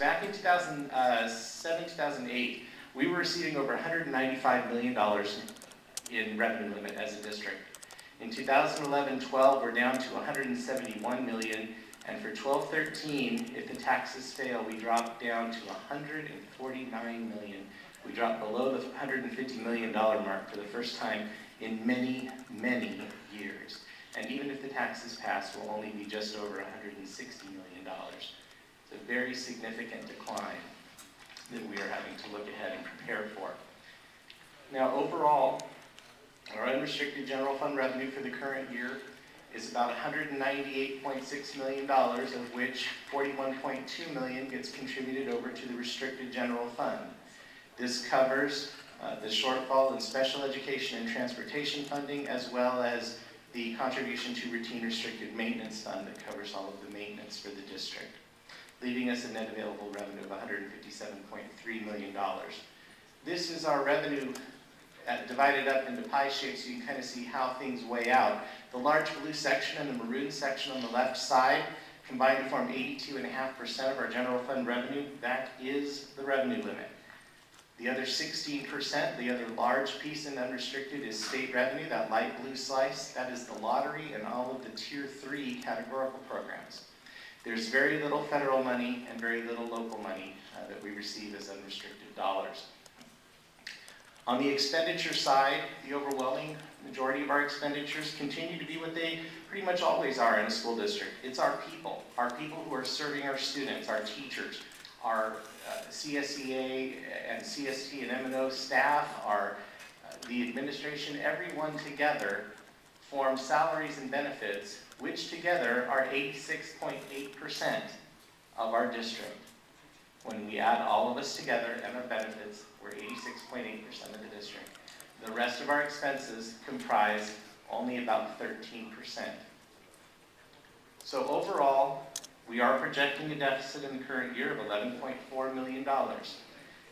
back in 2007, 2008, we were receiving over $195 million in revenue limit as a district. In 2011-12, we're down to $171 million, and for 12-13, if the taxes fail, we drop down to $149 million. We dropped below the $150 million mark for the first time in many, many years. And even if the taxes pass, we'll only be just over $160 million. It's a very significant decline that we are having to look ahead and prepare for. Now, overall, our unrestricted general fund revenue for the current year is about $198.6 million, of which $41.2 million gets contributed over to the restricted general fund. This covers the shortfall in special education and transportation funding, as well as the contribution to routine restricted maintenance fund that covers all of the maintenance for the district, leaving us a net available revenue of $157.3 million. This is our revenue divided up into pie shapes so you can kind of see how things weigh out. The large blue section and the maroon section on the left side combine to form 82.5% of our general fund revenue. That is the revenue limit. The other 16%, the other large piece in unrestricted, is state revenue, that light blue slice. That is the lottery and all of the Tier 3 categorical programs. There's very little federal money and very little local money that we receive as unrestricted dollars. On the expenditure side, the overwhelming majority of our expenditures continue to be what they pretty much always are in a school district. It's our people who are serving our students, our teachers, our CSEA and CST and M&O staff, the administration, everyone together form salaries and benefits, which together are 86.8% of our district. When we add all of us together and our benefits, we're 86.8% of the district. The rest of our expenses comprise only about 13%. So overall, we are projecting a deficit in the current year of $11.4 million.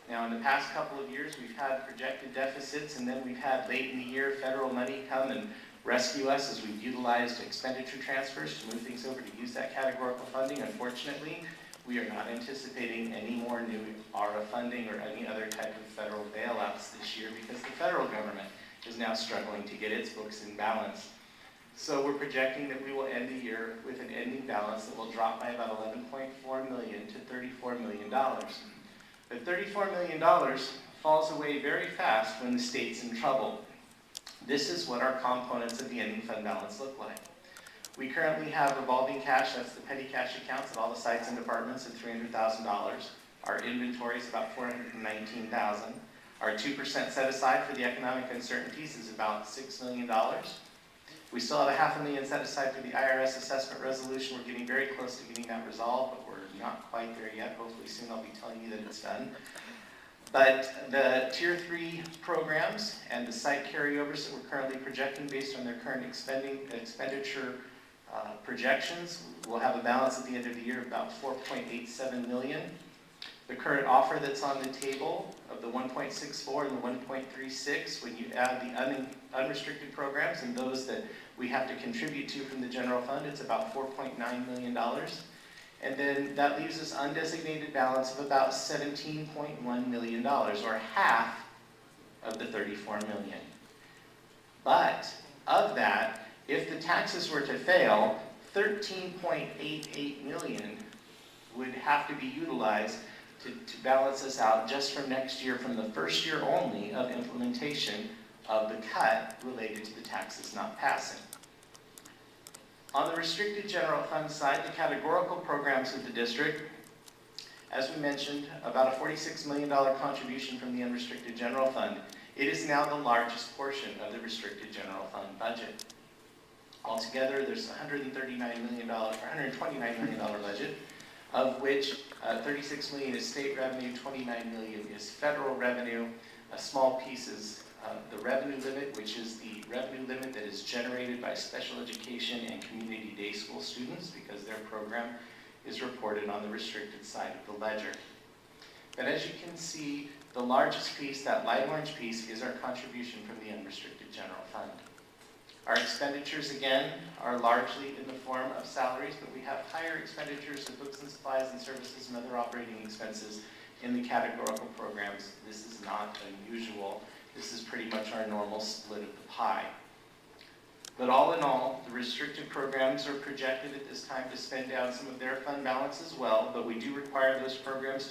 Now, in the past couple of years, we've had projected deficits, and then we've had late in the year federal money come and rescue us as we've utilized expenditure transfers to move things over to use that categorical funding. Unfortunately, we are not anticipating any more new ARA funding or any other type of federal bailouts this year because the federal government is now struggling to get its books in balance. So we're projecting that we will end the year with an ending balance that will drop by about $11.4 million to $34 million. But $34 million falls away very fast when the state's in trouble. This is what our components of the ending fund balance look like. We currently have revolving cash, that's the petty cash accounts at all the sites and departments, at $300,000. Our inventory is about $419,000. Our 2% set aside for the economic uncertainties is about $6 million. We still have $500,000 set aside for the IRS assessment resolution. We're getting very close to getting that resolved, but we're not quite there yet. Hopefully soon I'll be telling you that it's done. But the Tier 3 programs and the site carryovers that we're currently projecting based on their current expenditure projections will have a balance at the end of the year of about $4.87 million. The current offer that's on the table of the 1.64 and the 1.36, when you add the unrestricted programs and those that we have to contribute to from the general fund, it's about $4.9 million. And then that leaves us undesignated balance of about $17.1 million, or half of the $34 million. But of that, if the taxes were to fail, $13.88 million would have to be utilized to balance us out just from next year, from the first year only of implementation of the cut related to the taxes not passing. On the restricted general fund side, the categorical programs of the district, as we mentioned, about a $46 million contribution from the unrestricted general fund. It is now the largest portion of the restricted general fund budget. Altogether, there's $129 million budget, of which $36 million is state revenue, $29 million is federal revenue. A small piece is the revenue limit, which is the revenue limit that is generated by special education and community day school students because their program is reported on the restricted side of the ledger. But as you can see, the largest piece, that light orange piece, is our contribution from the unrestricted general fund. Our expenditures, again, are largely in the form of salaries, but we have higher expenditures of books and supplies and services and other operating expenses in the categorical programs. This is not unusual. This is pretty much our normal split of the pie. But all in all, the restricted programs are projected at this time to spend down some of their fund balance as well, but we do require those programs